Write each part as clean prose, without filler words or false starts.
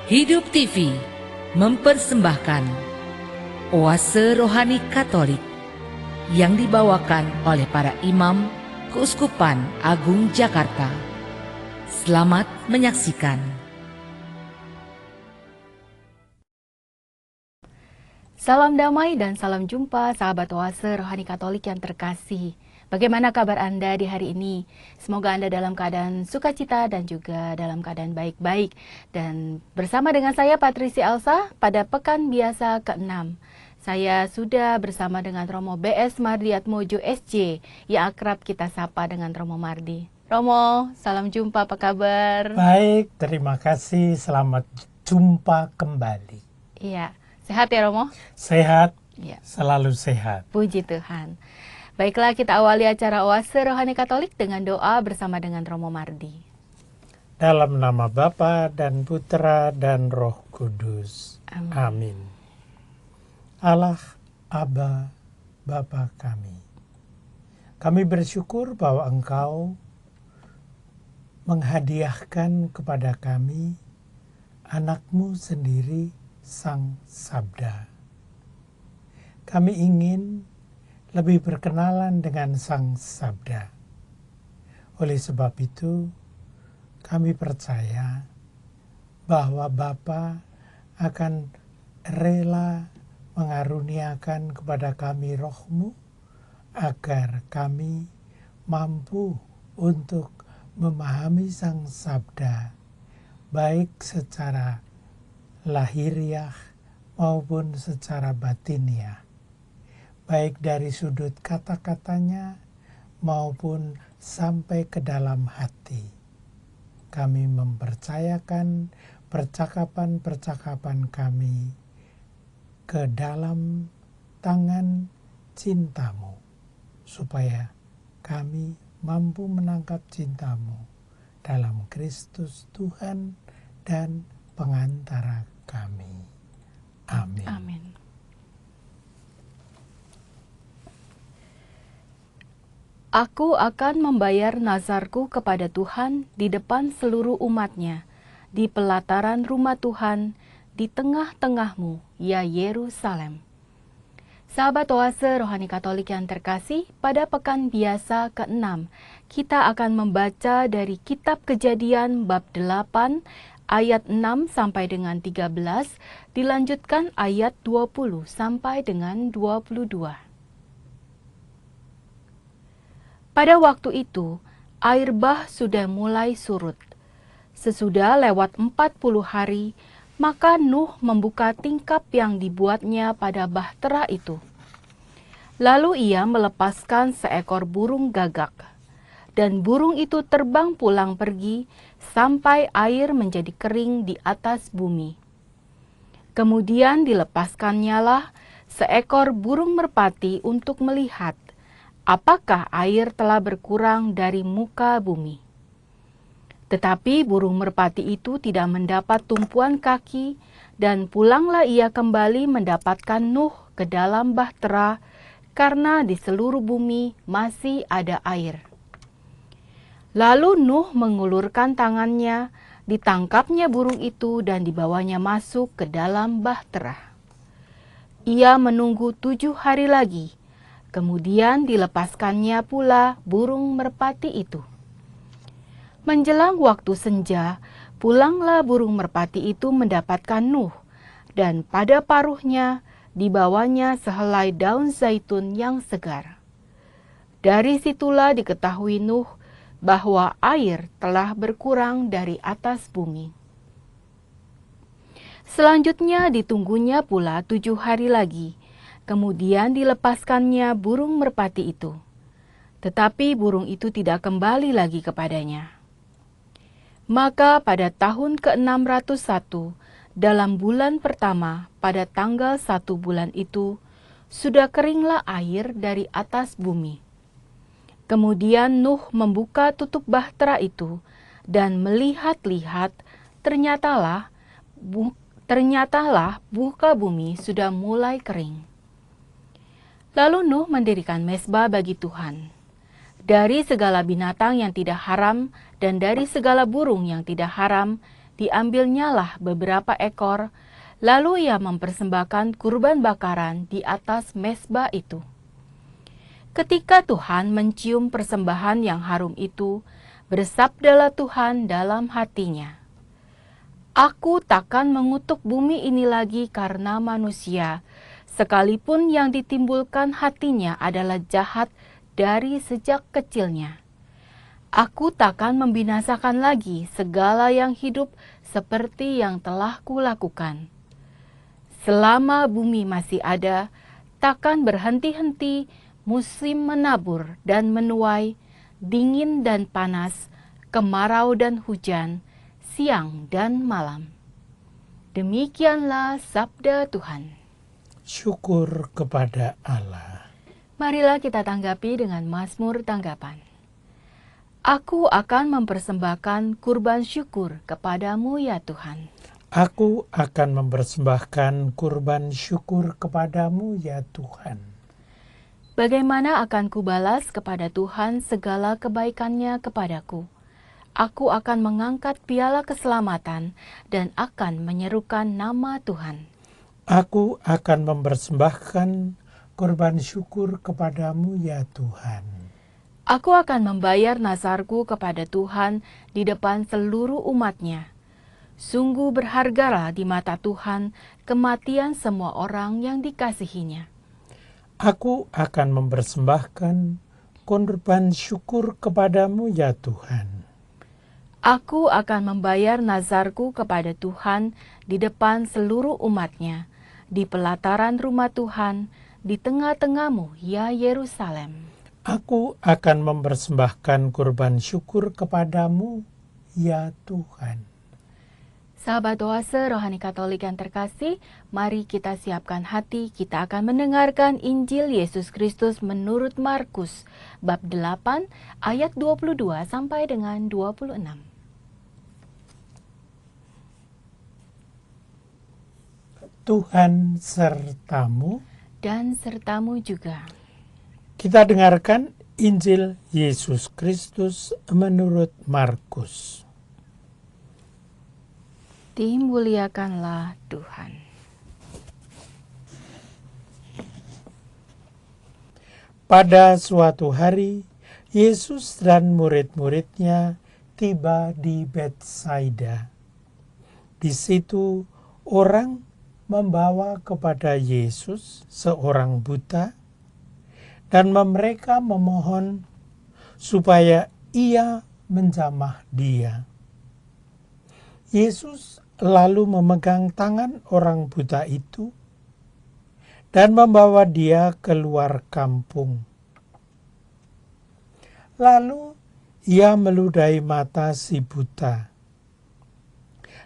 Hidup TV mempersembahkan Oase Rohani Katolik yang dibawakan oleh para imam Keuskupan Agung Jakarta. Selamat menyaksikan. Salam damai dan salam jumpa sahabat Oase Rohani Katolik yang terkasih. Bagaimana kabar Anda di hari ini? Semoga Anda dalam keadaan sukacita dan juga dalam keadaan baik-baik. Dan bersama dengan saya Patricia Elsa pada pekan biasa ke-6. Saya sudah bersama dengan Romo BS Mardiatmojo SJ yang akrab kita sapa dengan Romo Mardi. Romo, salam jumpa, apa kabar? Baik, terima kasih. Selamat jumpa kembali. Iya, sehat ya Romo? Sehat, Iya. selalu sehat. Puji Tuhan. Baiklah, kita awali acara Oase Rohani Katolik dengan doa bersama dengan Romo Mardi. Dalam nama Bapa dan Putra dan Roh Kudus. Amin. Amin. Allah, Aba, Bapa kami bersyukur bahwa Engkau menghadiahkan kepada kami anak-Mu sendiri, Sang Sabda. Kami ingin lebih berkenalan dengan Sang Sabda. Oleh sebab itu, kami percaya bahwa Bapa akan rela mengaruniakan kepada kami Roh-Mu agar kami mampu untuk memahami Sang Sabda, baik secara lahiriah maupun secara batiniah, baik dari sudut kata-katanya maupun sampai ke dalam hati. Kami mempercayakan percakapan-percakapan kami ke dalam tangan cinta-Mu, supaya kami mampu menangkap cinta-Mu dalam Kristus Tuhan dan pengantara kami. Amin. Amin. Aku akan membayar nazarku kepada Tuhan di depan seluruh umat-Nya, di pelataran rumah Tuhan, di tengah-tengahmu, ya Yerusalem. Sahabat Oase Rohani Katolik yang terkasih, pada pekan biasa ke-6, kita akan membaca dari Kitab Kejadian bab 8, ayat 6 sampai dengan 13, dilanjutkan ayat 20 sampai dengan 22. Pada waktu itu, air bah sudah mulai surut. Sesudah lewat 40 hari, maka Nuh membuka tingkap yang dibuatnya pada bahtera itu. Lalu ia melepaskan seekor burung gagak, dan burung itu terbang pulang pergi sampai air menjadi kering di atas bumi. Kemudian dilepaskannyalah seekor burung merpati untuk melihat apakah air telah berkurang dari muka bumi. Tetapi burung merpati itu tidak mendapat tumpuan kaki, dan pulanglah ia kembali mendapatkan Nuh ke dalam bahtera, karena di seluruh bumi masih ada air. Lalu Nuh mengulurkan tangannya, ditangkapnya burung itu dan dibawanya masuk ke dalam bahtera. Ia menunggu 7 hari lagi, kemudian dilepaskannya pula burung merpati itu. Menjelang waktu senja, pulanglah burung merpati itu mendapatkan Nuh, dan pada paruhnya dibawanya sehelai daun zaitun yang segar. Dari situlah diketahui Nuh bahwa air telah berkurang dari atas bumi. Selanjutnya ditunggunya pula 7 hari lagi, kemudian dilepaskannya burung merpati itu. Tetapi burung itu tidak kembali lagi kepadanya. Maka pada tahun ke-601, dalam bulan pertama, pada tanggal 1 bulan itu, sudah keringlah air dari atas bumi. Kemudian Nuh membuka tutup bahtera itu, dan melihat-lihat, ternyatalah muka bumi sudah mulai kering. Lalu Nuh mendirikan mezbah bagi Tuhan. Dari segala binatang yang tidak haram dan dari segala burung yang tidak haram, Diambilnyalah beberapa ekor, lalu ia mempersembahkan kurban bakaran di atas mezbah itu. Ketika Tuhan mencium persembahan yang harum itu, bersabdalah Tuhan dalam hatinya, "Aku takkan mengutuk bumi ini lagi karena manusia, sekalipun yang ditimbulkan hatinya adalah jahat dari sejak kecilnya. Aku takkan membinasakan lagi segala yang hidup seperti yang telah kulakukan. Selama bumi masih ada, takkan berhenti-henti musim menabur dan menuai, dingin dan panas, kemarau dan hujan, siang dan malam." Demikianlah sabda Tuhan. Syukur kepada Allah. Marilah kita tanggapi dengan Mazmur tanggapan. Aku akan mempersembahkan kurban syukur kepadamu ya Tuhan. Aku akan mempersembahkan kurban syukur kepadamu ya Tuhan. Bagaimana akan kubalas kepada Tuhan segala kebaikannya kepadaku? Aku akan mengangkat piala keselamatan dan akan menyerukan nama Tuhan. Aku akan mempersembahkan kurban syukur kepadamu ya Tuhan. Aku akan membayar nazarku kepada Tuhan di depan seluruh umatnya. Sungguh berhargalah di mata Tuhan kematian semua orang yang dikasihinya. Aku akan mempersembahkan kurban syukur kepadamu ya Tuhan. Aku akan membayar nazarku kepada Tuhan di depan seluruh umatnya, di pelataran rumah Tuhan, di tengah-tengahmu, ya Yerusalem. Aku akan mempersembahkan kurban syukur kepadamu ya Tuhan. Sahabat Oase Rohani Katolik yang terkasih, mari kita siapkan hati, kita akan mendengarkan Injil Yesus Kristus menurut Markus, bab 8, ayat 22 sampai dengan 26. Tuhan sertamu. Dan sertamu juga. Kita dengarkan Injil Yesus Kristus menurut Markus. Dimuliakanlah Tuhan. Pada suatu hari, Yesus dan murid-muridnya tiba di Betsaida. Di situ orang membawa kepada Yesus seorang buta, dan mereka memohon supaya ia menjamah dia. Yesus lalu memegang tangan orang buta itu dan membawa dia keluar kampung. Lalu ia meludahi mata si buta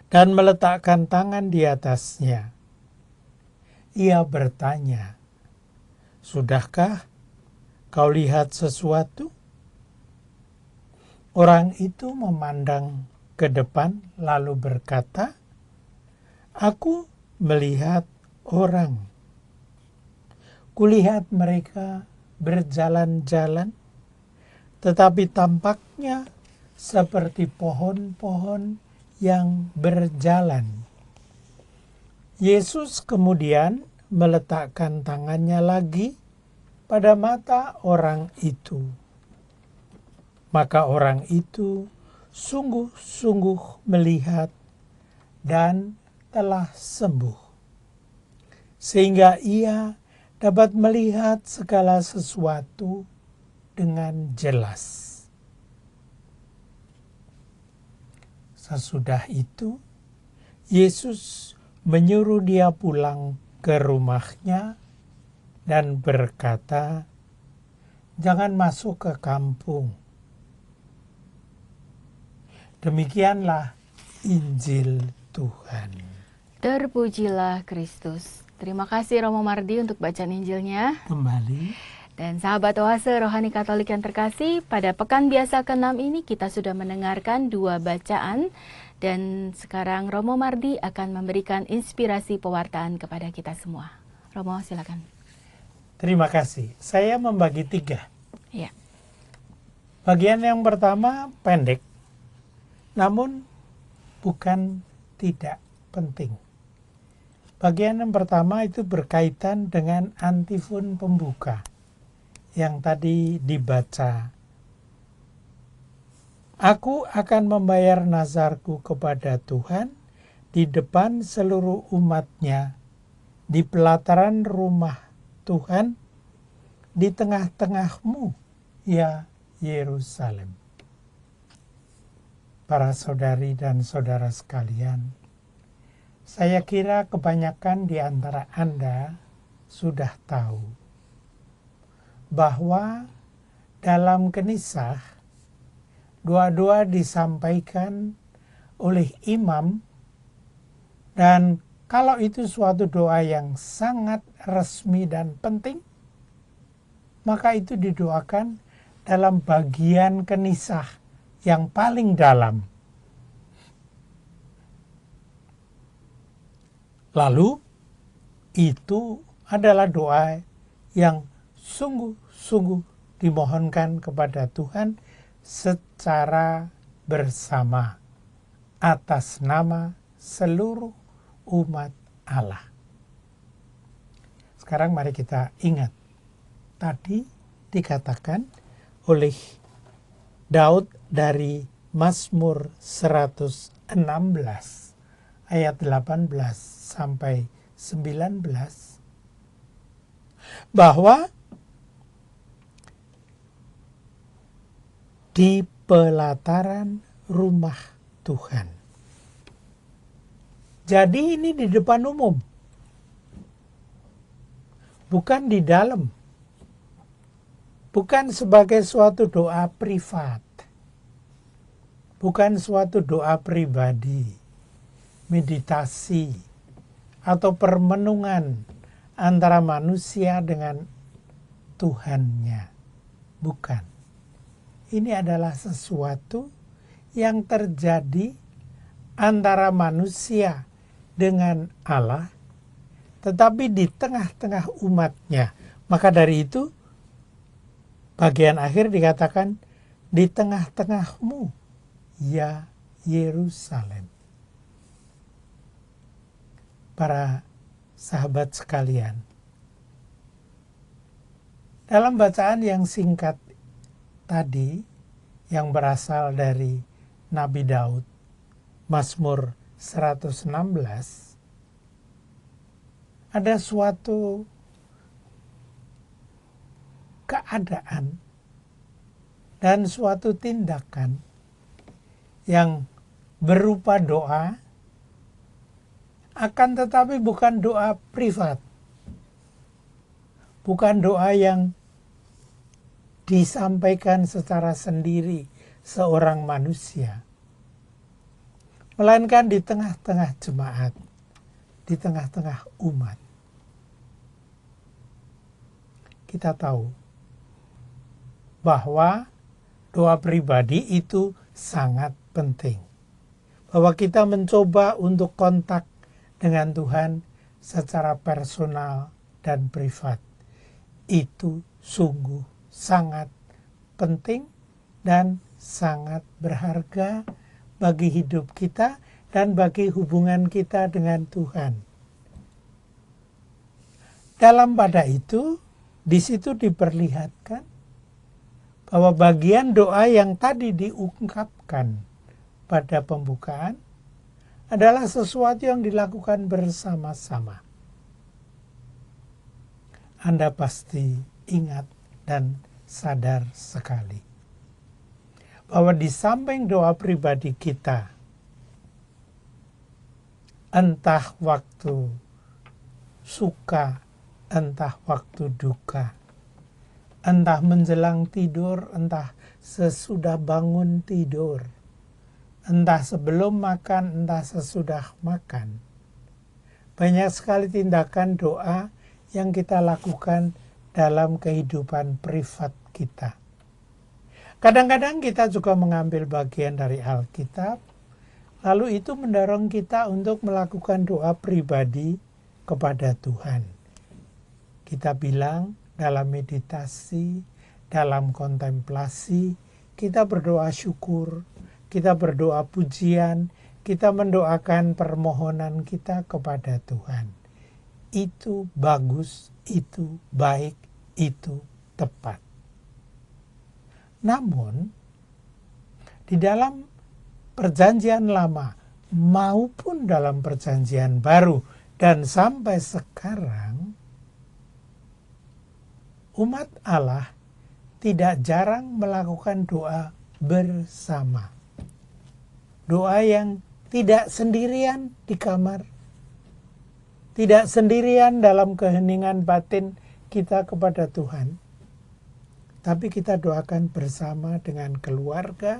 dan meletakkan tangan di atasnya. Ia bertanya, "Sudahkah kau lihat sesuatu?" Orang itu memandang ke depan lalu berkata, "Aku melihat orang. Kulihat mereka berjalan-jalan, tetapi tampaknya seperti pohon-pohon yang berjalan." Yesus kemudian meletakkan tangannya lagi pada mata orang itu. Maka orang itu sungguh-sungguh melihat dan telah sembuh, sehingga ia dapat melihat segala sesuatu dengan jelas. Sesudah itu, Yesus menyuruh dia pulang ke rumahnya dan berkata, "Jangan masuk ke kampung." Demikianlah Injil Tuhan. Terpujilah Kristus. Terima kasih Romo Mardi untuk bacaan Injilnya. Kembali. Dan sahabat Oase Rohani Katolik yang terkasih, pada pekan biasa ke-6 ini kita sudah mendengarkan 2 bacaan. Dan sekarang Romo Mardi akan memberikan inspirasi pewartaan kepada kita semua. Romo, silakan. Terima kasih. Saya membagi 3. Ya. Bagian yang pertama pendek, namun bukan tidak penting. Bagian yang pertama itu berkaitan dengan antifon pembuka yang tadi dibaca. Aku akan membayar nazarku kepada Tuhan di depan seluruh umat-Nya, di pelataran rumah Tuhan, di tengah-tengahmu, ya Yerusalem. Para saudari dan saudara sekalian, saya kira kebanyakan di antara Anda sudah tahu bahwa dalam Kenisah doa-doa disampaikan oleh imam, dan kalau itu suatu doa yang sangat resmi dan penting, maka itu didoakan dalam bagian Kenisah yang paling dalam. Lalu itu adalah doa yang sungguh-sungguh dimohonkan kepada Tuhan secara bersama atas nama seluruh umat Allah. Sekarang mari kita ingat, tadi dikatakan oleh Daud dari Mazmur 116 ayat 18 sampai 19 bahwa di pelataran rumah Tuhan. Jadi ini di depan umum, bukan di dalam, bukan sebagai suatu doa privat, bukan suatu doa pribadi, meditasi, atau permenungan antara manusia dengan Tuhannya. Bukan. Ini adalah sesuatu yang terjadi antara manusia dengan Allah, tetapi di tengah-tengah umatnya. Maka dari itu, bagian akhir dikatakan, di tengah-tengahmu, ya Yerusalem. Para sahabat sekalian, dalam bacaan yang singkat tadi, yang berasal dari Nabi Daud, Mazmur 116, ada suatu keadaan dan suatu tindakan yang berupa doa, akan tetapi bukan doa privat, bukan doa yang disampaikan secara sendiri seorang manusia, melainkan di tengah-tengah jemaat, di tengah-tengah umat. Kita tahu bahwa doa pribadi itu sangat penting, bahwa kita mencoba untuk kontak dengan Tuhan secara personal dan privat. Itu sungguh sangat penting dan sangat berharga bagi hidup kita dan bagi hubungan kita dengan Tuhan. Dalam pada itu, di situ diperlihatkan bahwa bagian doa yang tadi diungkapkan pada pembukaan adalah sesuatu yang dilakukan bersama-sama. Anda pasti ingat dan sadar sekali bahwa di samping doa pribadi kita, entah waktu suka, entah waktu duka, entah menjelang tidur, entah sesudah bangun tidur, entah sebelum makan, entah sesudah makan, banyak sekali tindakan doa yang kita lakukan dalam kehidupan privat kita. Kadang-kadang kita juga mengambil bagian dari Alkitab, lalu itu mendorong kita untuk melakukan doa pribadi kepada Tuhan. Kita bilang dalam meditasi, dalam kontemplasi, kita berdoa syukur, kita berdoa pujian, kita mendoakan permohonan kita kepada Tuhan. Itu bagus, itu baik, itu tepat. Namun, di dalam Perjanjian Lama maupun dalam Perjanjian Baru dan sampai sekarang, umat Allah tidak jarang melakukan doa bersama. Doa yang tidak sendirian di kamar, tidak sendirian dalam keheningan batin kita kepada Tuhan, tapi kita doakan bersama dengan keluarga,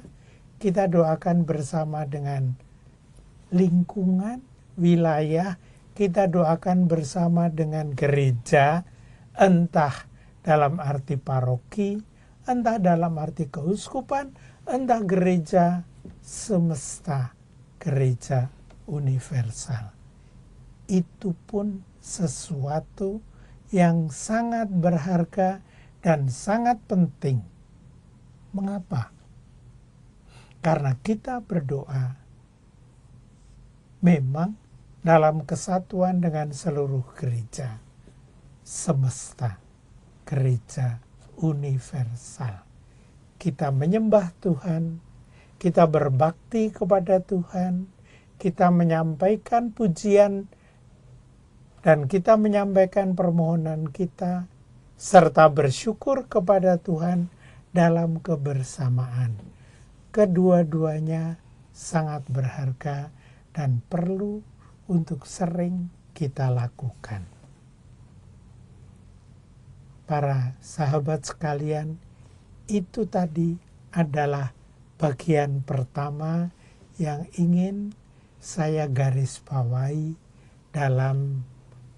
kita doakan bersama dengan lingkungan, wilayah, kita doakan bersama dengan gereja, entah dalam arti paroki, entah dalam arti keuskupan, entah gereja semesta, gereja universal. Itu pun sesuatu yang sangat berharga dan sangat penting. Mengapa? Karena kita berdoa memang dalam kesatuan dengan seluruh gereja semesta, gereja universal. Kita menyembah Tuhan, kita berbakti kepada Tuhan, kita menyampaikan pujian, dan kita menyampaikan permohonan kita, serta bersyukur kepada Tuhan dalam kebersamaan. Kedua-duanya sangat berharga dan perlu untuk sering kita lakukan. Para sahabat sekalian, itu tadi adalah bagian pertama yang ingin saya garis bawahi dalam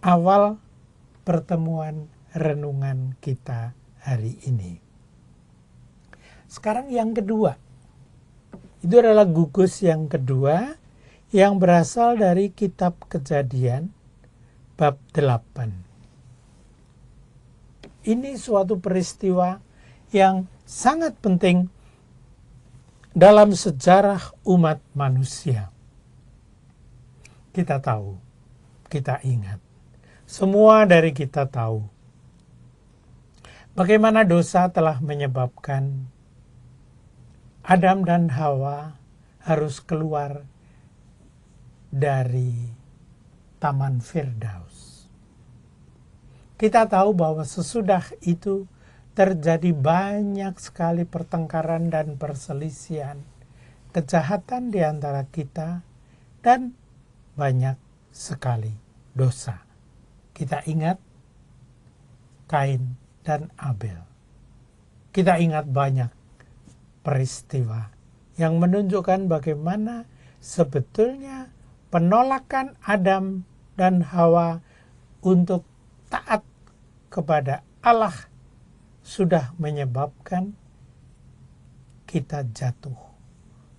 awal pertemuan renungan kita hari ini. Sekarang yang kedua, itu adalah gugus yang kedua yang berasal dari kitab Kejadian bab 8. Ini suatu peristiwa yang sangat penting dalam sejarah umat manusia. Kita tahu, kita ingat, semua dari kita tahu bagaimana dosa telah menyebabkan Adam dan Hawa harus keluar dari Taman Firdaus. Kita tahu bahwa sesudah itu terjadi banyak sekali pertengkaran dan perselisihan, kejahatan di antara kita, dan banyak sekali dosa. Kita ingat Kain dan Abel. Kita ingat banyak peristiwa yang menunjukkan bagaimana sebetulnya penolakan Adam dan Hawa untuk taat kepada Allah sudah menyebabkan kita jatuh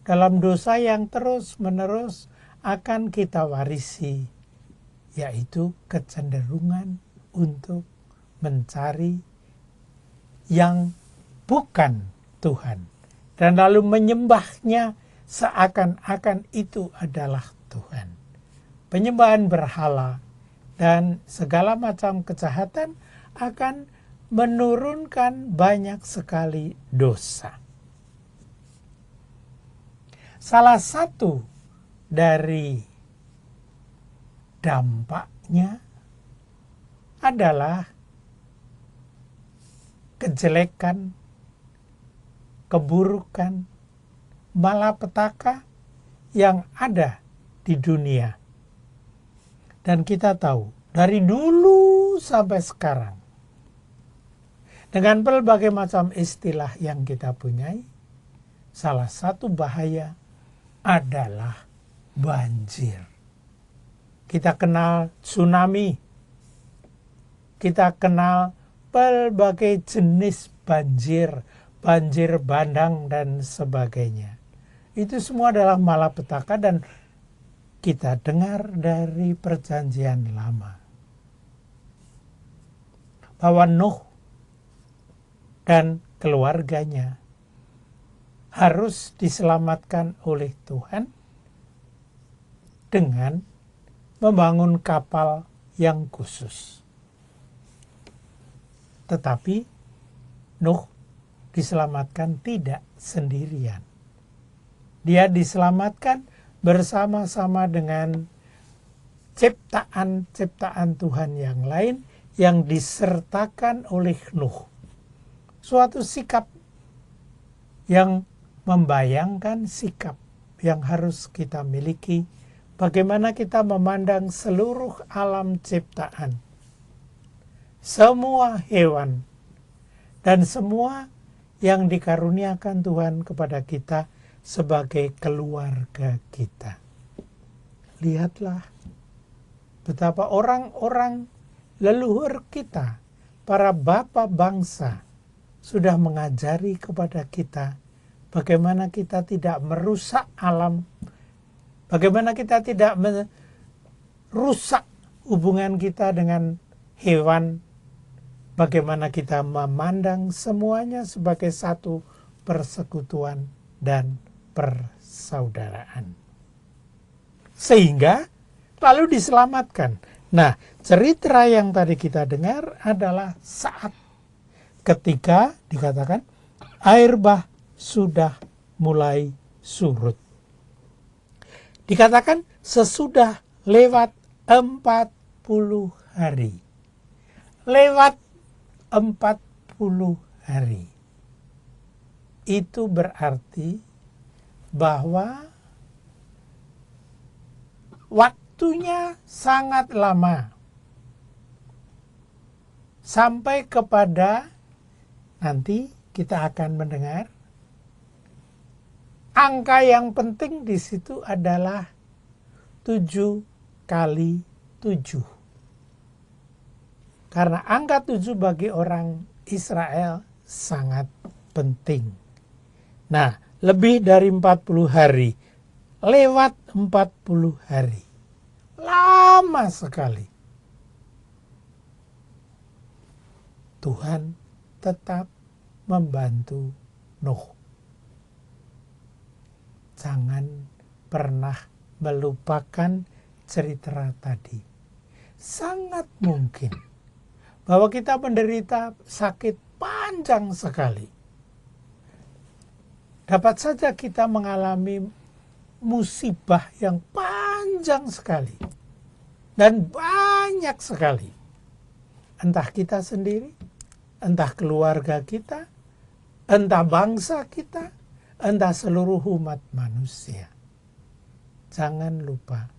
dalam dosa yang terus-menerus akan kita warisi, yaitu kecenderungan untuk mencari yang bukan Tuhan dan lalu menyembahnya seakan-akan itu adalah Tuhan. Penyembahan berhala dan segala macam kejahatan akan menurunkan banyak sekali dosa. Salah satu dari dampaknya adalah kejelekan, keburukan, malapetaka yang ada di dunia. Dan kita tahu dari dulu sampai sekarang, dengan berbagai macam istilah yang kita punyai, salah satu bahaya adalah banjir. Kita kenal tsunami, kita kenal berbagai jenis banjir, banjir bandang dan sebagainya. Itu semua adalah malapetaka dan kita dengar dari Perjanjian Lama bahwa Nuh dan keluarganya harus diselamatkan oleh Tuhan dengan membangun kapal yang khusus. Tetapi Nuh diselamatkan tidak sendirian. Dia diselamatkan bersama-sama dengan ciptaan-ciptaan Tuhan yang lain yang disertakan oleh Nuh. Suatu sikap yang membayangkan sikap yang harus kita miliki, bagaimana kita memandang seluruh alam ciptaan, semua hewan, dan semua yang dikaruniakan Tuhan kepada kita sebagai keluarga kita. Lihatlah betapa orang-orang leluhur kita, para bapa bangsa, sudah mengajari kepada kita bagaimana kita tidak merusak alam, bagaimana kita tidak merusak hubungan kita dengan hewan, bagaimana kita memandang semuanya sebagai satu persekutuan dan persaudaraan. Sehingga lalu diselamatkan. Nah, cerita yang tadi kita dengar adalah saat ketika dikatakan air bah sudah mulai surut. Dikatakan sesudah lewat 40 hari. Lewat 40 hari. Itu berarti bahwa waktunya sangat lama. Sampai kepada nanti kita akan mendengar angka yang penting di situ adalah 7 kali 7. Karena angka 7 bagi orang Israel sangat penting. Nah, lebih dari 40 hari. Lewat 40 hari. Lama sekali. Tuhan tetap membantu Nuh. Jangan pernah melupakan cerita tadi. Sangat mungkin bahwa kita menderita sakit panjang sekali. Dapat saja kita mengalami musibah yang panjang sekali dan banyak sekali. Entah kita sendiri, entah keluarga kita, entah bangsa kita, entah seluruh umat manusia. Jangan lupa,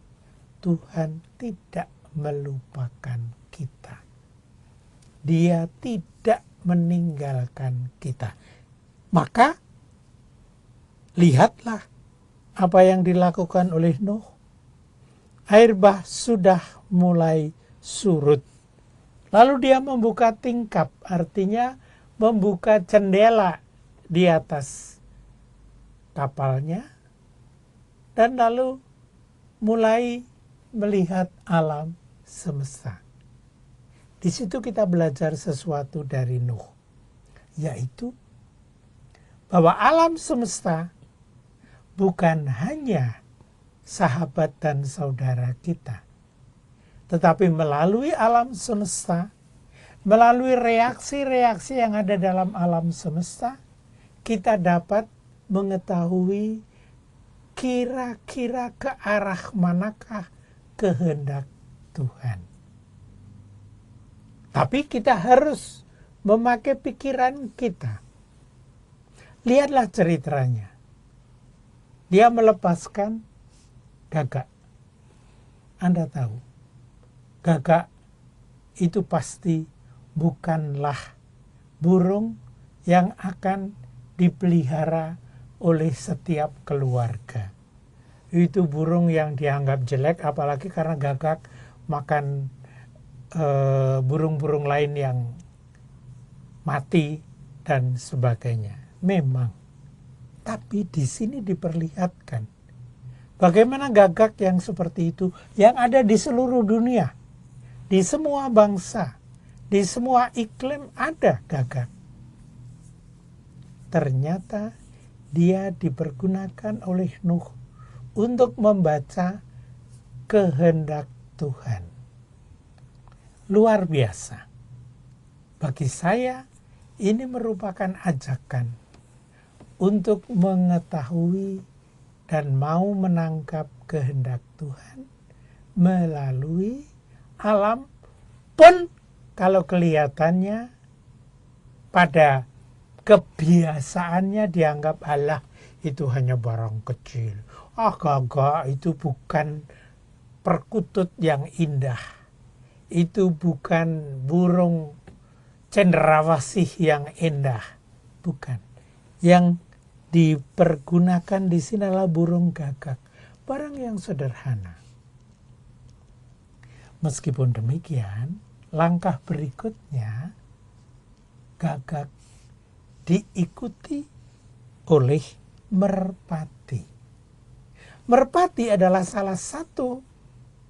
Tuhan tidak melupakan kita. Dia tidak meninggalkan kita. Maka lihatlah apa yang dilakukan oleh Nuh. Air bah sudah mulai surut. Lalu dia membuka tingkap, artinya membuka jendela di atas kapalnya. Dan lalu mulai melihat alam semesta. Di situ kita belajar sesuatu dari Nuh, yaitu bahwa alam semesta bukan hanya sahabat dan saudara kita, tetapi melalui alam semesta, melalui reaksi-reaksi yang ada dalam alam semesta, kita dapat mengetahui kira-kira ke arah manakah kehendak Tuhan. Tapi kita harus memakai pikiran kita. Lihatlah ceritanya. Dia melepaskan gagak. Anda tahu, gagak itu pasti bukanlah burung yang akan dipelihara oleh setiap keluarga. Itu burung yang dianggap jelek, apalagi karena gagak makan burung-burung lain yang mati dan sebagainya. Memang. Tapi di sini diperlihatkan bagaimana gagak yang seperti itu yang ada di seluruh dunia. Di semua bangsa, di semua iklim ada gagak. Ternyata dia dipergunakan oleh Nuh untuk membaca kehendak Tuhan. Luar biasa. Bagi saya ini merupakan ajakan untuk mengetahui dan mau menangkap kehendak Tuhan melalui alam pun kalau kelihatannya pada kebiasaannya dianggap Allah itu hanya barang kecil. Gagak itu bukan perkutut yang indah. Itu bukan burung cendrawasih yang indah. Bukan. Yang dipergunakan di sini adalah burung gagak. Barang yang sederhana. Meskipun demikian, langkah berikutnya gagak diikuti oleh merpati. Merpati adalah salah satu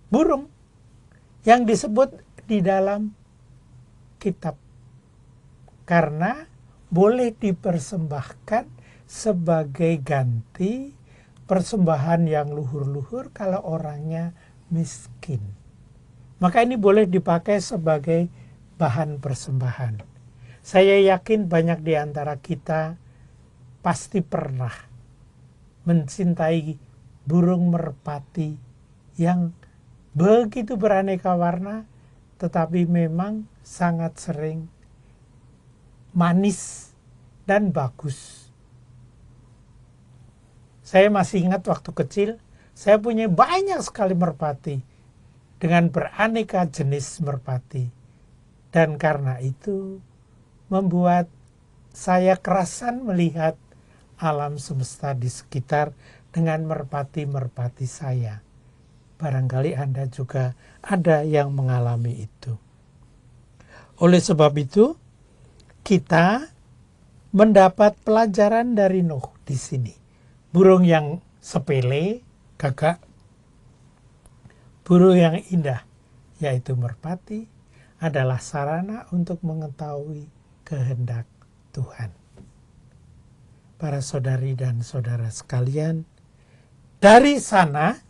burung yang disebut di dalam kitab karena boleh dipersembahkan sebagai ganti persembahan yang luhur-luhur kalau orangnya miskin. Maka ini boleh dipakai sebagai bahan persembahan. Saya yakin banyak di antara kita pasti pernah mencintai burung merpati yang begitu beraneka warna, tetapi memang sangat sering manis dan bagus. Saya masih ingat waktu kecil, saya punya banyak sekali merpati dengan beraneka jenis merpati. Dan karena itu membuat saya kerasan melihat alam semesta di sekitar dengan merpati-merpati saya. Barangkali Anda juga ada yang mengalami itu. Oleh sebab itu, kita mendapat pelajaran dari Nuh di sini. Burung yang sepele, gagak, burung yang indah, yaitu merpati, adalah sarana untuk mengetahui kehendak Tuhan. Para saudari dan saudara sekalian, dari sana,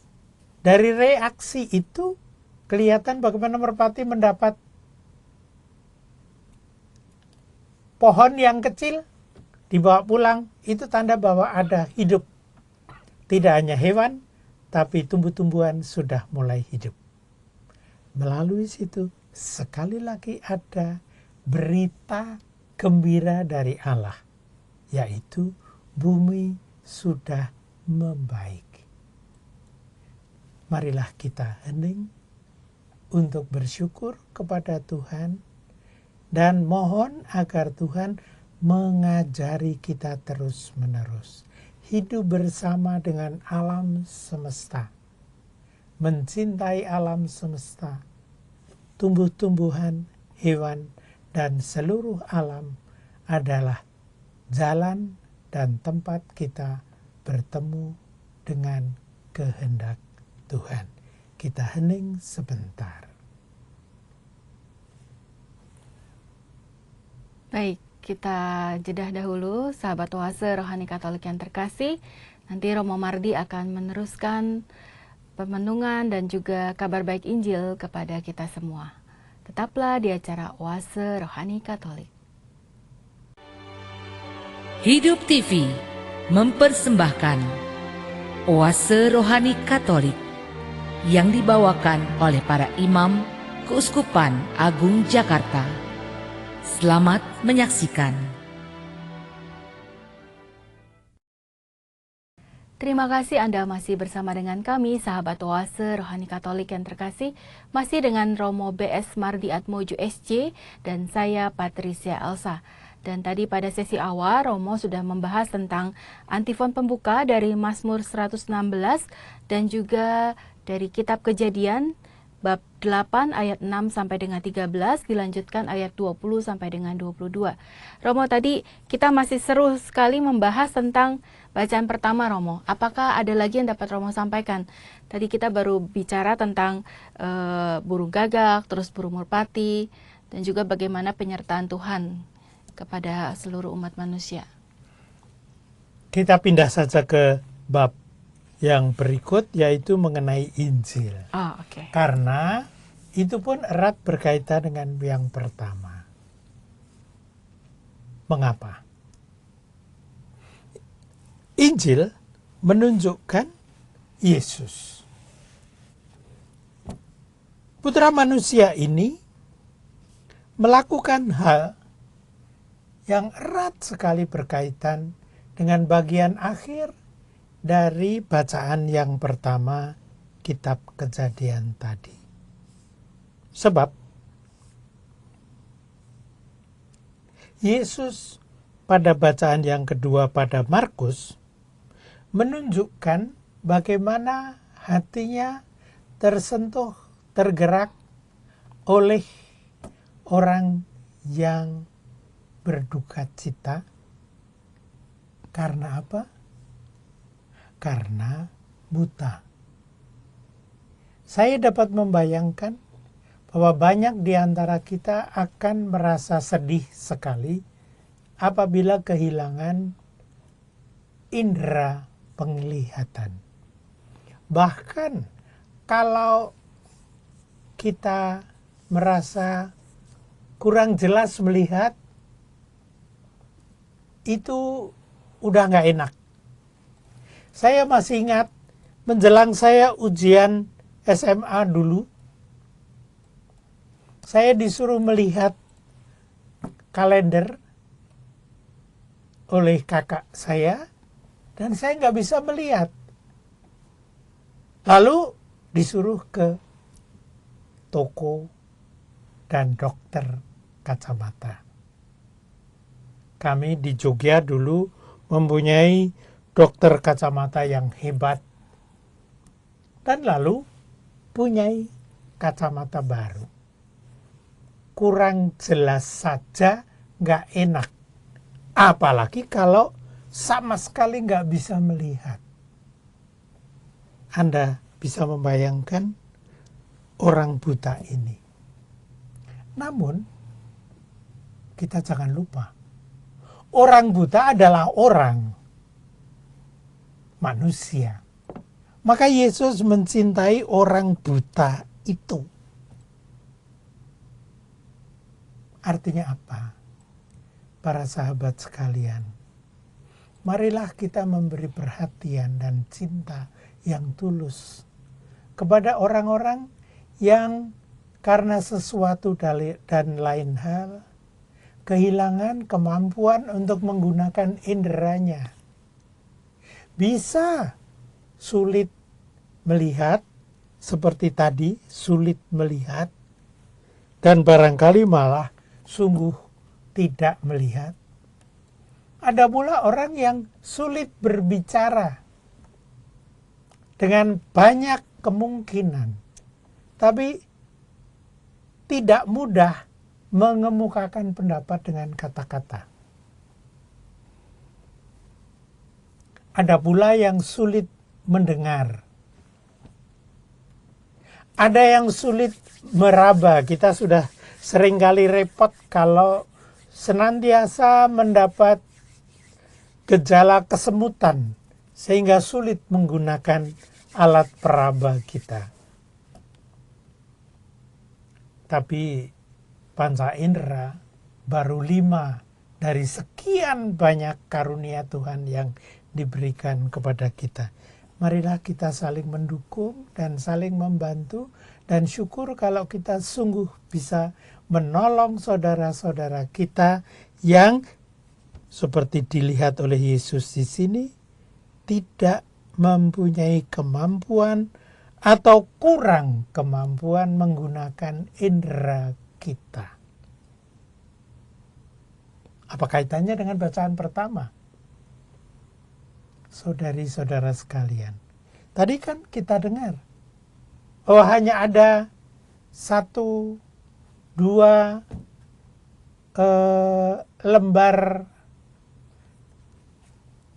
dari reaksi itu, kelihatan bagaimana merpati mendapat pohon yang kecil, dibawa pulang, itu tanda bahwa ada hidup. Tidak hanya hewan, tapi tumbuh-tumbuhan sudah mulai hidup. Melalui situ, sekali lagi ada berita gembira dari Allah, yaitu bumi sudah membaik. Marilah kita hening untuk bersyukur kepada Tuhan dan mohon agar Tuhan mengajari kita terus-menerus hidup bersama dengan alam semesta, mencintai alam semesta, tumbuh-tumbuhan, hewan, dan seluruh alam adalah jalan dan tempat kita bertemu dengan kehendak Tuhan. Kita hening sebentar. Baik, kita jeda dahulu, sahabat Oase Rohani Katolik yang terkasih. Nanti Romo Mardi akan meneruskan pemenungan dan juga kabar baik Injil kepada kita semua. Tetaplah di acara Oase Rohani Katolik. Hidup TV mempersembahkan Oase Rohani Katolik yang dibawakan oleh para imam Keuskupan Agung Jakarta. Selamat menyaksikan. Terima kasih Anda masih bersama dengan kami, sahabat Oase Rohani Katolik yang terkasih, masih dengan Romo BS Mardi Atmojo SC dan saya Patricia Elsa. Dan tadi pada sesi awal, Romo sudah membahas tentang antifon pembuka dari Mazmur 116 dan juga dari Kitab Kejadian bab 8 ayat 6 sampai dengan 13, dilanjutkan ayat 20 sampai dengan 22. Romo, tadi kita masih seru sekali membahas tentang bacaan pertama, Romo. Apakah ada lagi yang dapat Romo sampaikan? Tadi kita baru bicara tentang burung gagak, terus burung merpati, dan juga bagaimana penyertaan Tuhan kepada seluruh umat manusia. Kita pindah saja ke bab yang berikut, yaitu mengenai Injil. Oke. Karena itu pun erat berkaitan dengan yang pertama. Mengapa? Injil menunjukkan Yesus. Putra manusia ini melakukan hal yang erat sekali berkaitan dengan bagian akhir dari bacaan yang pertama kitab Kejadian tadi. Sebab Yesus pada bacaan yang kedua pada Markus menunjukkan bagaimana hatinya tersentuh, tergerak oleh orang yang berduka cita. Karena apa? Karena buta. Saya dapat membayangkan bahwa banyak di antara kita akan merasa sedih sekali apabila kehilangan indera penglihatan. Bahkan kalau kita merasa kurang jelas melihat, itu udah nggak enak. Saya masih ingat menjelang saya ujian SMA dulu, saya disuruh melihat kalender oleh kakak saya, dan saya nggak bisa melihat. Lalu disuruh ke toko dan dokter kacamata. Kami di Jogja dulu mempunyai dokter kacamata yang hebat. Dan lalu punyai kacamata baru. Kurang jelas saja, nggak enak. Apalagi kalau sama sekali nggak bisa melihat. Anda bisa membayangkan orang buta ini. Namun, kita jangan lupa, orang buta adalah orang, manusia. Maka Yesus mencintai orang buta itu. Artinya apa? Para sahabat sekalian, marilah kita memberi perhatian dan cinta yang tulus kepada orang-orang yang karena sesuatu dan lain hal kehilangan kemampuan untuk menggunakan inderanya. Bisa sulit melihat, seperti tadi sulit melihat, dan barangkali malah sungguh tidak melihat. Ada pula orang yang sulit berbicara dengan banyak kemungkinan, tapi tidak mudah mengemukakan pendapat dengan kata-kata. Ada pula yang sulit mendengar. Ada yang sulit meraba. Kita sudah seringkali repot kalau senantiasa mendapat gejala kesemutan sehingga sulit menggunakan alat peraba kita. Tapi panca indera baru 5 dari sekian banyak karunia Tuhan yang diberikan kepada kita. Marilah kita saling mendukung dan saling membantu, dan syukur kalau kita sungguh bisa menolong saudara-saudara kita yang seperti dilihat oleh Yesus di sini tidak mempunyai kemampuan atau kurang kemampuan menggunakan indera kita. Apa kaitannya dengan bacaan pertama? Saudari-saudara sekalian, tadi kan kita dengar, oh hanya ada 1-2 lembar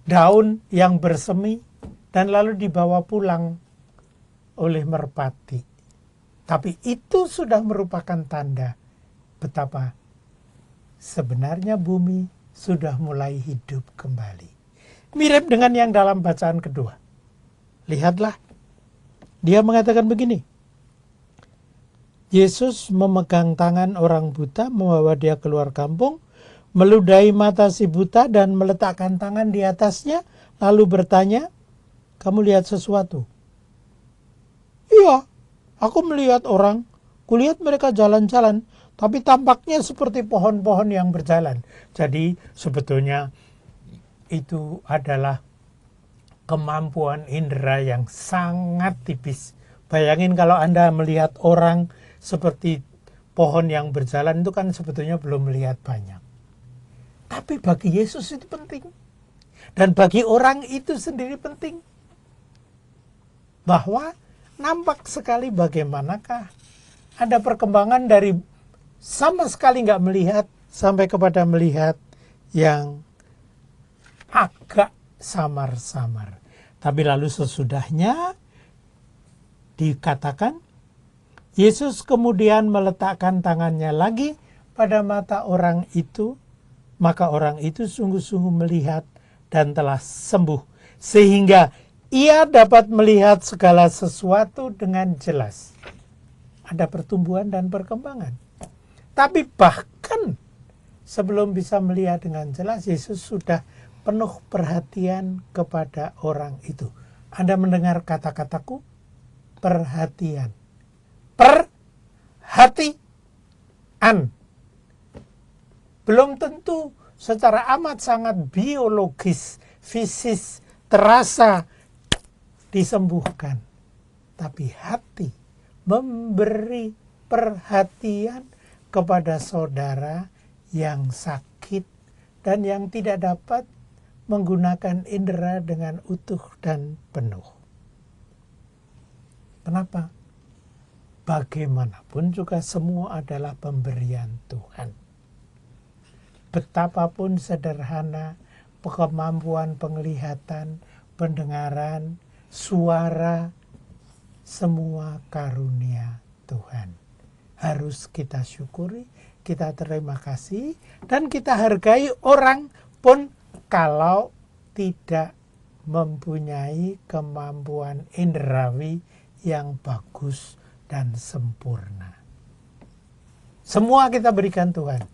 daun yang bersemi dan lalu dibawa pulang oleh merpati. Tapi itu sudah merupakan tanda betapa sebenarnya bumi sudah mulai hidup kembali. Mirip dengan yang dalam bacaan kedua. Lihatlah, dia mengatakan begini. Yesus memegang tangan orang buta, membawa dia keluar kampung, meludahi mata si buta dan meletakkan tangan di atasnya, lalu bertanya, "Kamu lihat sesuatu?" "Iya, aku melihat orang. Kulihat mereka jalan-jalan, tapi tampaknya seperti pohon-pohon yang berjalan." Jadi sebetulnya itu adalah kemampuan indera yang sangat tipis. Bayangin kalau Anda melihat orang seperti pohon yang berjalan, itu kan sebetulnya belum melihat banyak. Tapi bagi Yesus itu penting. Dan bagi orang itu sendiri penting. Bahwa nampak sekali bagaimanakah ada perkembangan dari sama sekali nggak melihat sampai kepada melihat yang agak samar-samar. Tapi lalu sesudahnya dikatakan, Yesus kemudian meletakkan tangannya lagi pada mata orang itu, maka orang itu sungguh-sungguh melihat dan telah sembuh, sehingga ia dapat melihat segala sesuatu dengan jelas. Ada pertumbuhan dan perkembangan. Tapi bahkan sebelum bisa melihat dengan jelas, Yesus sudah penuh perhatian kepada orang itu. Anda mendengar kata-kataku? Perhatian. Perhatian. Belum tentu secara amat sangat biologis, fisis, terasa disembuhkan. Tapi hati memberi perhatian kepada saudara yang sakit dan yang tidak dapat menggunakan indera dengan utuh dan penuh. Kenapa? Bagaimanapun juga semua adalah pemberian Tuhan. Betapapun sederhana kemampuan penglihatan, pendengaran, suara, semua karunia Tuhan. Harus kita syukuri, kita terima kasih, dan kita hargai orang pun kalau tidak mempunyai kemampuan indrawi yang bagus dan sempurna. Semua kita berikan Tuhan.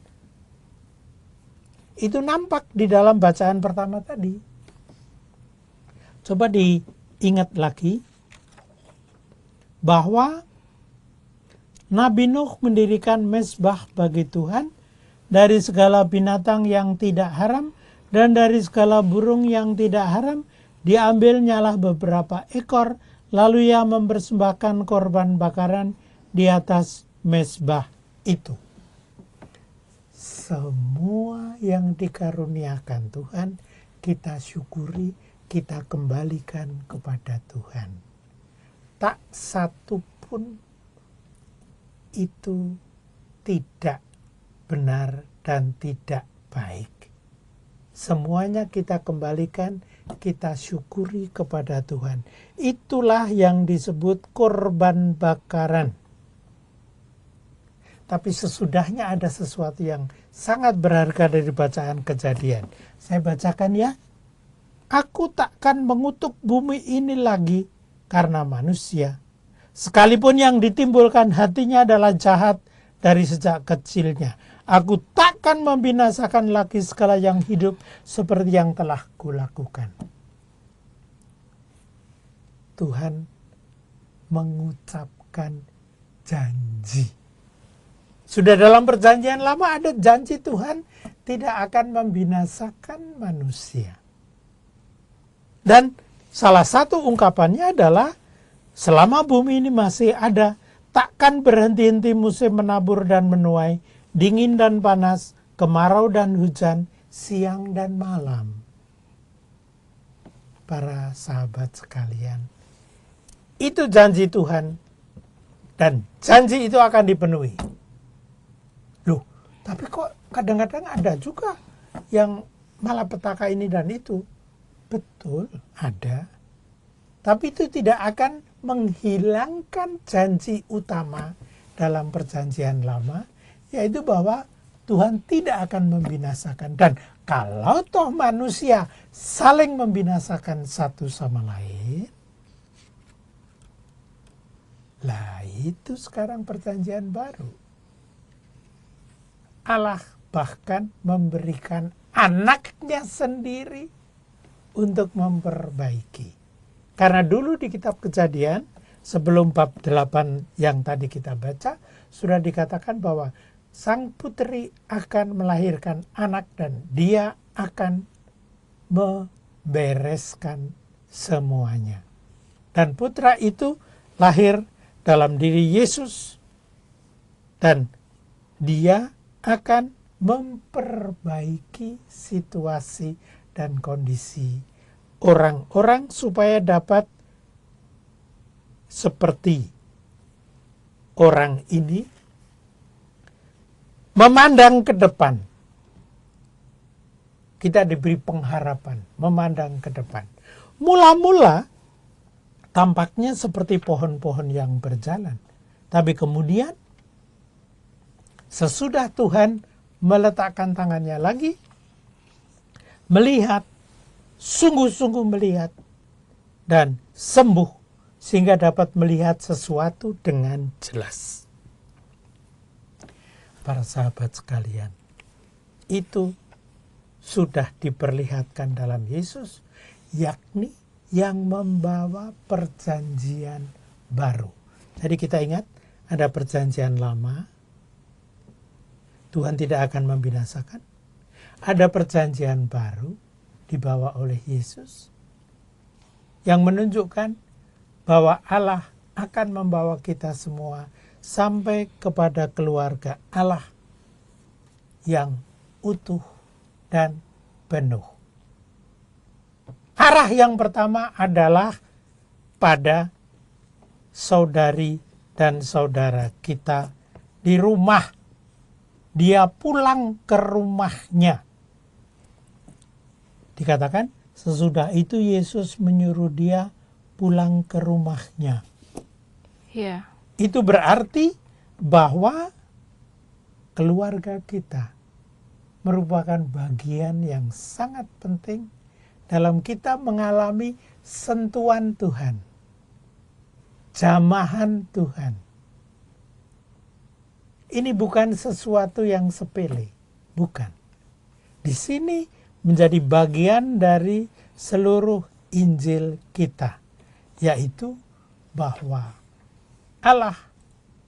Itu nampak di dalam bacaan pertama tadi. Coba diingat lagi bahwa Nabi Nuh mendirikan mezbah bagi Tuhan dari segala binatang yang tidak haram dan dari segala burung yang tidak haram. Diambilnyalah beberapa ekor, lalu ia mempersembahkan korban bakaran di atas mezbah itu. Semua yang dikaruniakan Tuhan, kita syukuri, kita kembalikan kepada Tuhan. Tak satu pun itu tidak benar dan tidak baik. Semuanya kita kembalikan, kita syukuri kepada Tuhan. Itulah yang disebut korban bakaran. Tapi sesudahnya ada sesuatu yang sangat berharga dari bacaan Kejadian. Saya bacakan ya. Aku takkan mengutuk bumi ini lagi karena manusia. Sekalipun yang ditimbulkan hatinya adalah jahat dari sejak kecilnya. Aku takkan membinasakan lagi segala yang hidup seperti yang telah kulakukan. Tuhan mengucapkan janji. Sudah dalam perjanjian lama ada janji Tuhan tidak akan membinasakan manusia. Dan salah satu ungkapannya adalah selama bumi ini masih ada, takkan berhenti-henti musim menabur dan menuai, dingin dan panas, kemarau dan hujan, siang dan malam. Para sahabat sekalian, itu janji Tuhan dan janji itu akan dipenuhi. Loh, tapi kok kadang-kadang ada juga yang malapetaka ini dan itu. Betul, ada. Tapi itu tidak akan menghilangkan janji utama dalam perjanjian lama, yaitu bahwa Tuhan tidak akan membinasakan. Dan kalau toh manusia saling membinasakan satu sama lain, Lah itu sekarang perjanjian baru. Allah bahkan memberikan anaknya sendiri untuk memperbaiki. Karena dulu di kitab Kejadian, sebelum bab 8 yang tadi kita baca, sudah dikatakan bahwa sang putri akan melahirkan anak dan dia akan membereskan semuanya. Dan putra itu lahir dalam diri Yesus dan dia akan memperbaiki situasi dan kondisi orang-orang supaya dapat seperti orang ini memandang ke depan. Kita diberi pengharapan, memandang ke depan. Mula-mula tampaknya seperti pohon-pohon yang berjalan. Tapi kemudian sesudah Tuhan meletakkan tangannya lagi, melihat, sungguh-sungguh melihat, dan sembuh, sehingga dapat melihat sesuatu dengan jelas. Para sahabat sekalian, itu sudah diperlihatkan dalam Yesus, yakni yang membawa perjanjian baru. Jadi kita ingat, ada perjanjian lama, Tuhan tidak akan membinasakan. Ada perjanjian baru dibawa oleh Yesus yang menunjukkan bahwa Allah akan membawa kita semua sampai kepada keluarga Allah yang utuh dan penuh. Arah yang pertama adalah pada saudari dan saudara kita di rumah. Dia pulang ke rumahnya. Dikatakan sesudah itu Yesus menyuruh dia pulang ke rumahnya. Ya. Itu berarti bahwa keluarga kita merupakan bagian yang sangat penting dalam kita mengalami sentuhan Tuhan, jamahan Tuhan. Ini bukan sesuatu yang sepele, bukan. Di sini menjadi bagian dari seluruh Injil kita, yaitu bahwa Allah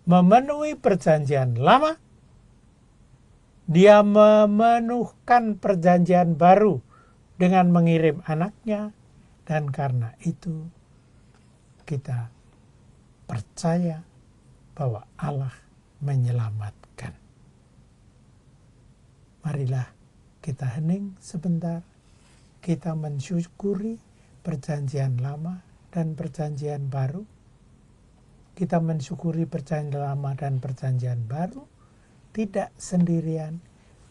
memenuhi perjanjian lama, Dia memenuhkan perjanjian baru dengan mengirim anaknya, dan karena itu kita percaya bahwa Allah menyelamatkan. Marilah kita hening sebentar, kita mensyukuri perjanjian lama dan perjanjian baru. Kita mensyukuri perjanjian lama dan perjanjian baru, tidak sendirian,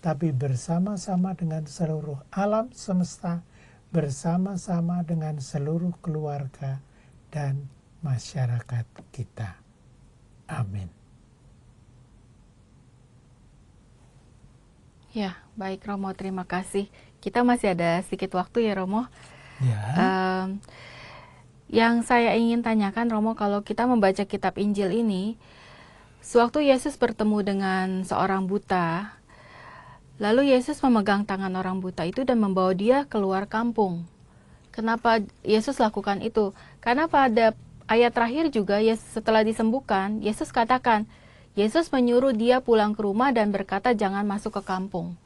tapi bersama-sama dengan seluruh alam semesta, bersama-sama dengan seluruh keluarga dan masyarakat kita. Amin. Ya, baik Romo, terima kasih. Kita masih ada sedikit waktu ya Romo. Ya. Yang saya ingin tanyakan Romo, kalau kita membaca kitab Injil ini, sewaktu Yesus bertemu dengan seorang buta, lalu Yesus memegang tangan orang buta itu dan membawa dia keluar kampung. Kenapa Yesus lakukan itu? Karena pada ayat terakhir juga setelah disembuhkan, Yesus katakan, Yesus menyuruh dia pulang ke rumah dan berkata jangan masuk ke kampung.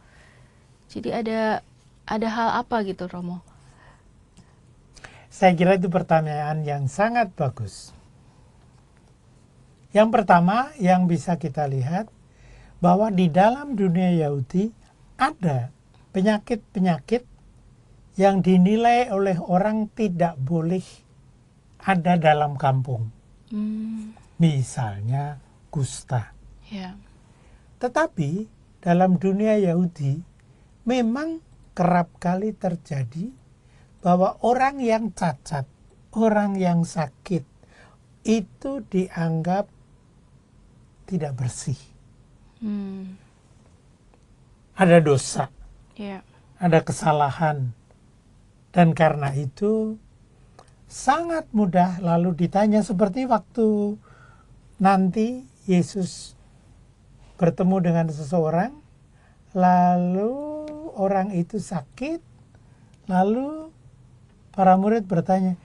Jadi ada hal apa gitu Romo? Saya kira itu pertanyaan yang sangat bagus. Yang pertama yang bisa kita lihat bahwa di dalam dunia Yahudi ada penyakit-penyakit yang dinilai oleh orang tidak boleh ada dalam kampung. Misalnya kusta. Ya. Tetapi dalam dunia Yahudi memang kerap kali terjadi bahwa orang yang cacat, orang yang sakit itu dianggap tidak bersih. Ada dosa, Ya. ada kesalahan. Dan karena itu sangat mudah lalu ditanya seperti waktu nanti Yesus bertemu dengan seseorang, lalu orang itu sakit, lalu para murid bertanya,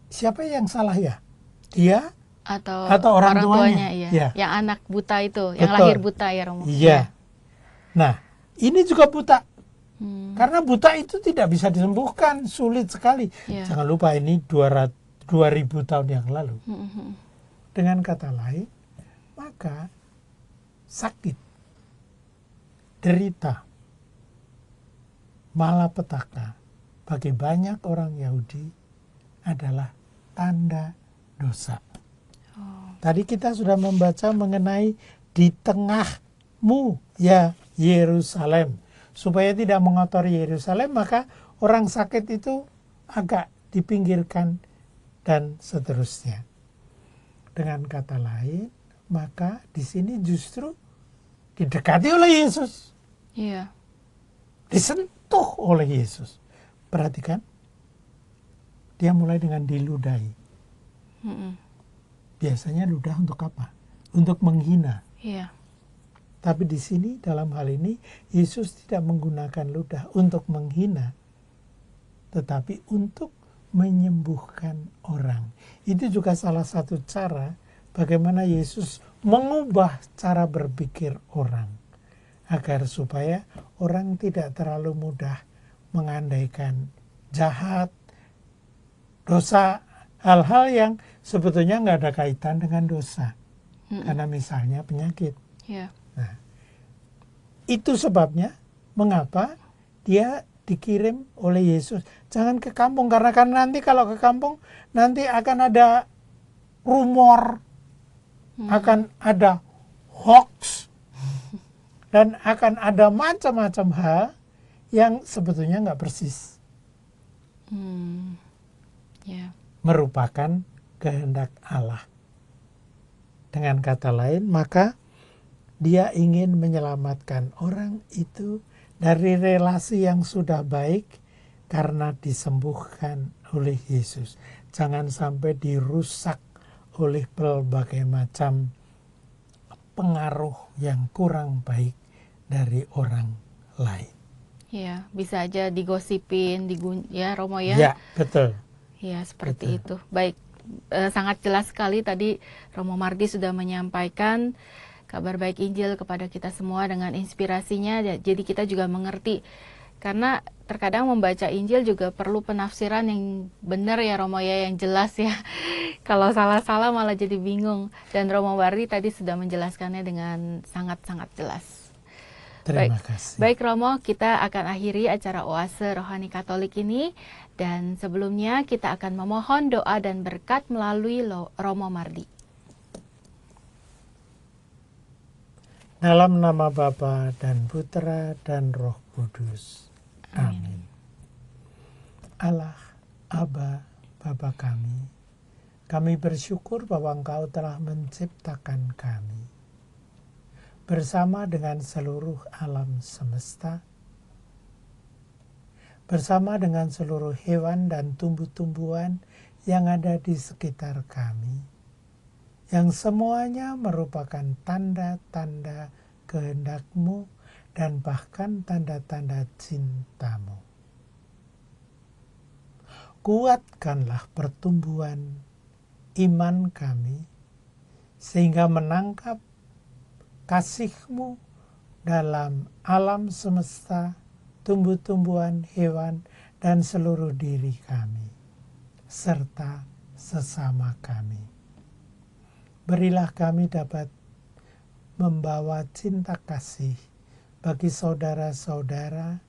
siapa yang salah ya? Dia Atau orang orang tuanya? iya. Ya. Yang anak buta itu, yang Betul. lahir buta ya Romo. Iya. Nah, ini juga buta. Hmm. Karena buta itu tidak bisa disembuhkan, sulit sekali. Iya. Jangan lupa ini 2000 tahun yang lalu. Dengan kata lain, maka sakit, derita, malapetaka bagi banyak orang Yahudi adalah tanda dosa. Tadi kita sudah membaca mengenai di tengahmu ya Yerusalem. Supaya tidak mengotori Yerusalem, maka orang sakit itu agak dipinggirkan dan seterusnya. Dengan kata lain, maka di sini justru didekati oleh Yesus. Iya. Disentuh oleh Yesus. Perhatikan, dia mulai dengan diludahi. Biasanya ludah untuk apa? Untuk menghina. Iya. Tapi di sini dalam hal ini Yesus tidak menggunakan ludah untuk menghina, tetapi untuk menyembuhkan orang. Itu juga salah satu cara bagaimana Yesus mengubah cara berpikir orang, agar supaya orang tidak terlalu mudah mengandaikan jahat, dosa, hal-hal yang sebetulnya nggak ada kaitan dengan dosa. Karena misalnya penyakit. Iya. Nah, itu sebabnya mengapa dia dikirim oleh Yesus. Jangan ke kampung, karena kan nanti kalau ke kampung nanti akan ada rumor, akan ada hoax, dan akan ada macam-macam hal yang sebetulnya nggak persis Iya. merupakan kehendak Allah. Dengan kata lain, maka dia ingin menyelamatkan orang itu dari relasi yang sudah baik karena disembuhkan oleh Yesus. Jangan sampai dirusak oleh berbagai macam pengaruh yang kurang baik dari orang lain. Iya, bisa aja digosipin, ya Romo ya. Ya, betul. Iya, seperti Betul. itu. Baik, sangat jelas sekali tadi Romo Mardi sudah menyampaikan kabar baik Injil kepada kita semua dengan inspirasinya. Jadi kita juga mengerti, karena terkadang membaca Injil juga perlu penafsiran yang benar ya Romo ya, yang jelas ya. Kalau salah-salah malah jadi bingung. Dan Romo Mardi tadi sudah menjelaskannya dengan sangat-sangat jelas. Terima kasih. Baik Romo, kita akan akhiri acara Oase Rohani Katolik ini. Dan sebelumnya kita akan memohon doa dan berkat melalui Romo Mardi. Dalam nama Bapa dan Putra dan Roh Kudus. Amin. Allah, Aba, Bapa kami bersyukur bahwa Engkau telah menciptakan kami bersama dengan seluruh alam semesta, bersama dengan seluruh hewan dan tumbuh-tumbuhan yang ada di sekitar kami, yang semuanya merupakan tanda-tanda kehendak-Mu dan bahkan tanda-tanda cinta-Mu. Kuatkanlah pertumbuhan iman kami, sehingga menangkap kasih-Mu dalam alam semesta, tumbuh-tumbuhan, hewan, dan seluruh diri kami, serta sesama kami. Berilah kami dapat membawa cinta kasih bagi saudara-saudara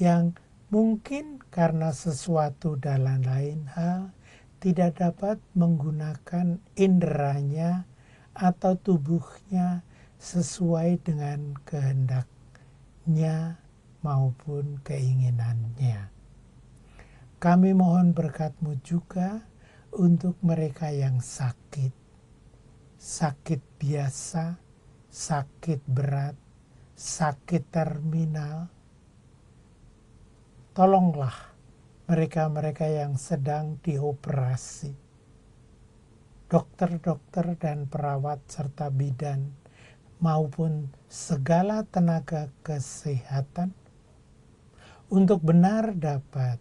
yang mungkin karena sesuatu dan lain hal tidak dapat menggunakan inderanya atau tubuhnya sesuai dengan kehendaknya maupun keinginannya. Kami mohon berkat-Mu juga untuk mereka yang sakit biasa, sakit berat, sakit terminal. Tolonglah mereka-mereka yang sedang dioperasi. dokter-dokter dan perawat serta bidan maupun segala tenaga kesehatan untuk benar dapat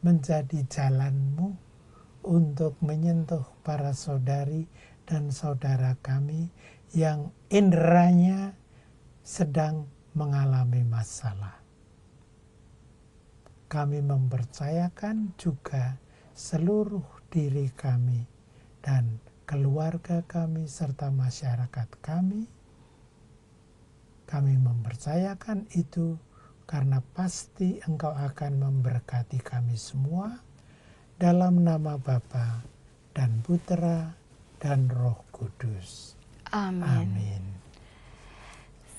menjadi jalanmu untuk menyentuh para saudari dan saudara kami yang inderanya sedang mengalami masalah. Kami mempercayakan juga seluruh diri kami dan keluarga kami serta masyarakat kami. Kami mempercayakan itu karena pasti Engkau akan memberkati kami semua dalam nama Bapa dan Putra dan Roh Kudus. Amin. Amin.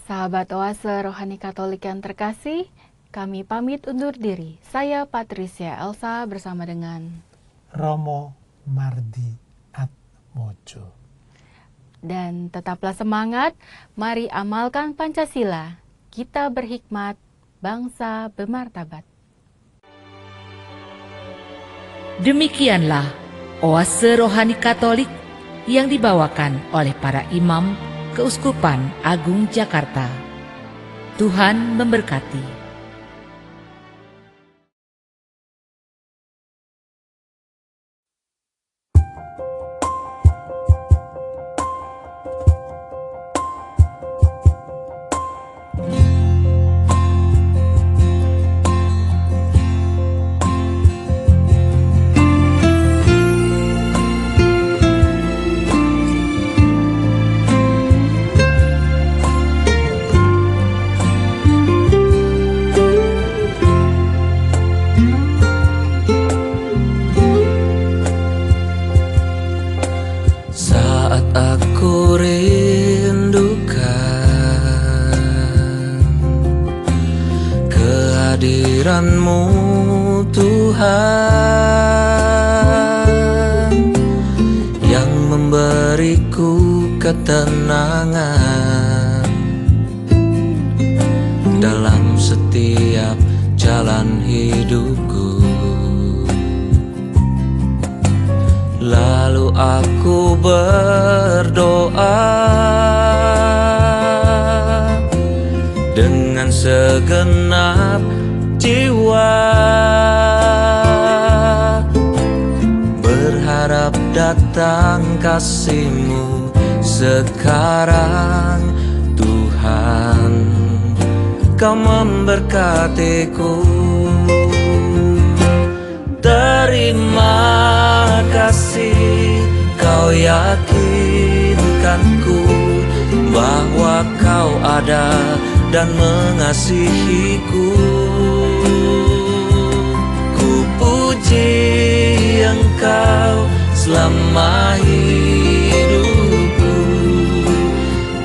Sahabat Oase Rohani Katolik yang terkasih, kami pamit undur diri. Saya Patricia Elsa bersama dengan Romo Mardi Atmojo. Dan tetaplah semangat, mari amalkan Pancasila. Kita berhikmat, bangsa bermartabat. Demikianlah Oase Rohani Katolik yang dibawakan oleh para imam Keuskupan Agung Jakarta. Tuhan memberkati. kehadiran-Mu Tuhan, yang memberiku ketenangan dalam setiap jalan hidupku. Lalu aku berdoa dengan segenap jiwa, berharap datang kasih-Mu sekarang. Tuhan, Kau memberkatiku. Terima kasih, Kau yakinkanku bahwa Kau ada dan mengasihiku. Ku puji Engkau selama hidupku,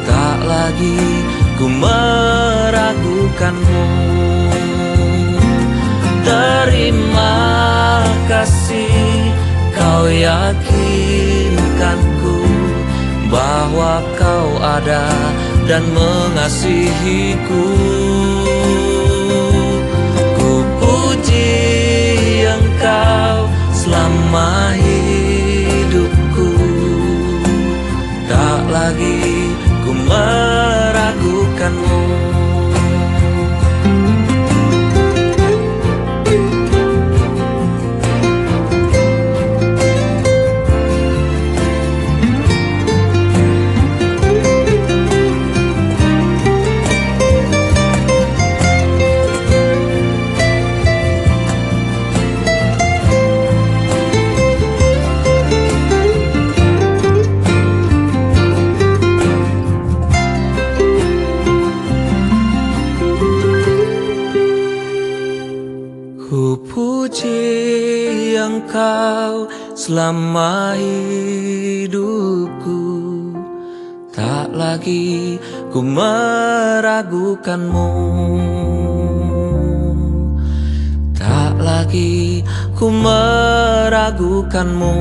tak lagi ku meragukan-Mu. Terima kasih, Kau yakinkanku bahwa Kau ada dan mengasihiku. Ku puji Engkau selama hidupku, tak lagi ku meragukan-Mu. Ku puji Engkau selama hidupku, tak lagi ku meragukan-Mu, tak lagi ku meragukan-Mu.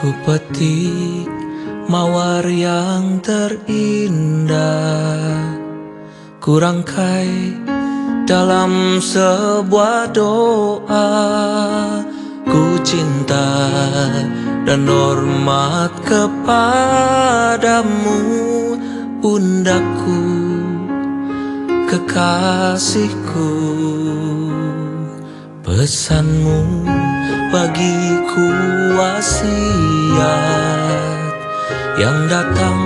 ku petik mawar yang terindah, ku rangkai dalam sebuah doa. Ku cinta dan hormat kepadamu, Bundaku, kekasihku. Pesanmu bagiku wasiat yang datang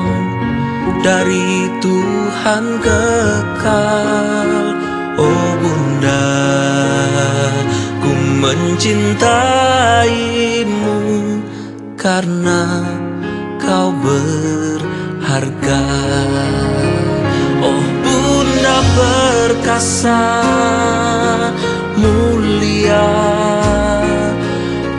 dari Tuhan kekal. Oh Bunda, ku mencintaimu karena kau berharga. Oh Bunda perkasa mulia,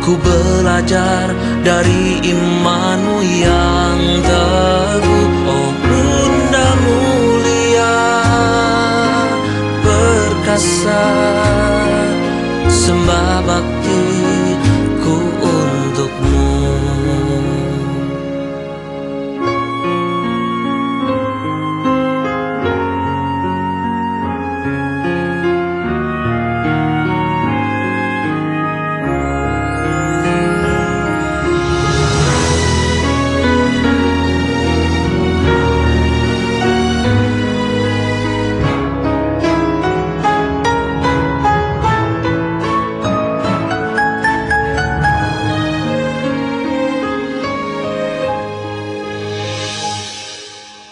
ku belajar dari imanmu yang teguh. Oh Bunda mulia, perkasa, sembah baktiku untukmu.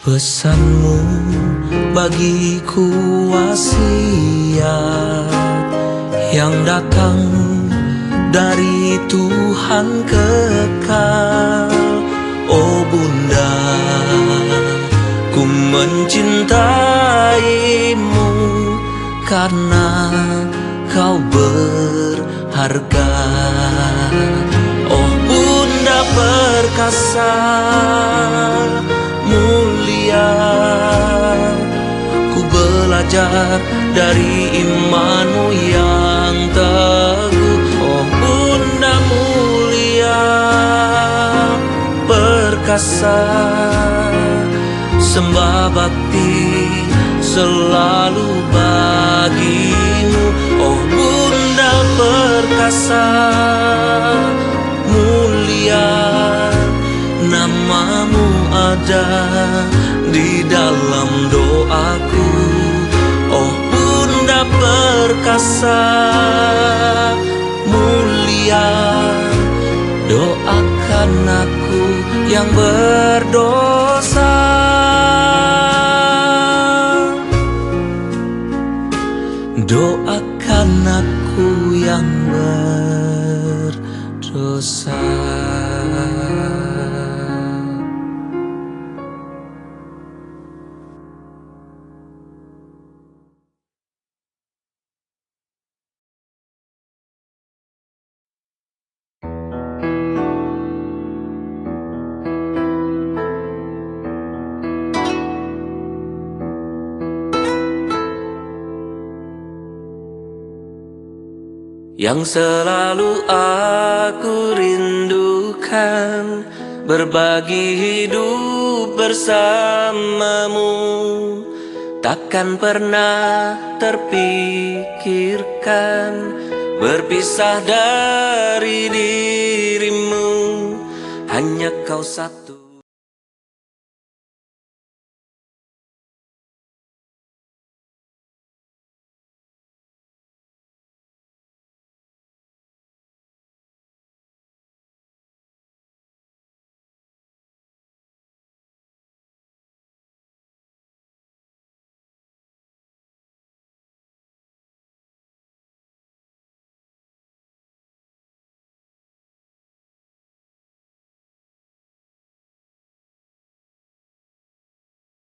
Pesanmu bagiku wasiat yang datang dari Tuhan kekal. Oh Bunda, ku mencintaimu karena kau berharga. Oh Bunda perkasa mulia, ku belajar dari imanmu yang teguh. Oh Bunda mulia, perkasa, sembah bakti selalu bagimu. Oh Bunda perkasa mulia, namamu ada di dalam doaku. Oh Bunda perkasa mulia, doakan aku yang berdosa. Doakan aku yang berdosa. Yang selalu aku rindukan, berbagi hidup bersamamu. Takkan pernah terpikirkan berpisah dari dirimu. Hanya kau satu